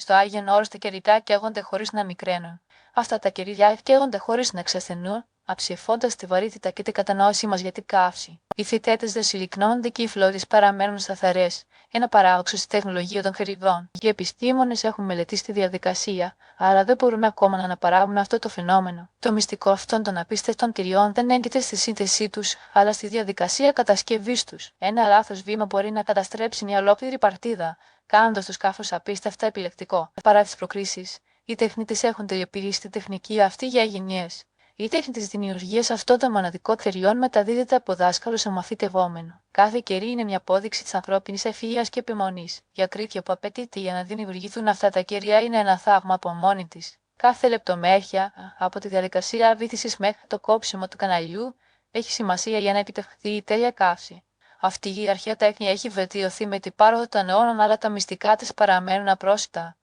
Στο Άγιον Όρος τα κεριτά καίγονται χωρίς να μικραίνουν. Αυτά τα κεριά καίγονται χωρίς να εξασθενούν, αψηφώντας τη βαρύτητα και την κατανόησή μας για την καύση. Οι θητέτες δεν συρρυκνώνονται και οι φλόγες παραμένουν σταθερές. Ένα παράδοξο στη τεχνολογία των θεριδών. Οι επιστήμονες έχουν μελετήσει τη διαδικασία, αλλά δεν μπορούμε ακόμα να αναπαράγουν αυτό το φαινόμενο. Το μυστικό αυτών των απίστευτων κυριών δεν έγκυται στη σύνθεσή τους, αλλά στη διαδικασία κατασκευής τους. Ένα λάθος βήμα μπορεί να καταστρέψει μια ολόκληρη παρτίδα, κάνοντας το σκάφος απίστευτα επιλεκτικό. Παρά τις προκρίσεις, οι τεχνίτες έχουν τελειοποιήσει τη τεχνική αυτή για γενιές. Η τέχνη της δημιουργίας αυτών των μοναδικών θεριών μεταδίδεται από δάσκαλο σε μαθητευόμενο. Κάθε κερί είναι μια απόδειξη της ανθρώπινης ευφυΐας και επιμονής. Η ακρίβεια που απαιτείται για να δημιουργηθούν αυτά τα κεριά είναι ένα θαύμα από μόνη της. Κάθε λεπτομέρεια, από τη διαδικασία βύθισης μέχρι το κόψιμο του καναλιού, έχει σημασία για να επιτευχθεί η τέλεια καύση. Αυτή η αρχαία τέχνη έχει βελτιωθεί με την πάροδο των αιώνων, αλλά τα μυστικά της παραμένουν απρόσιτα.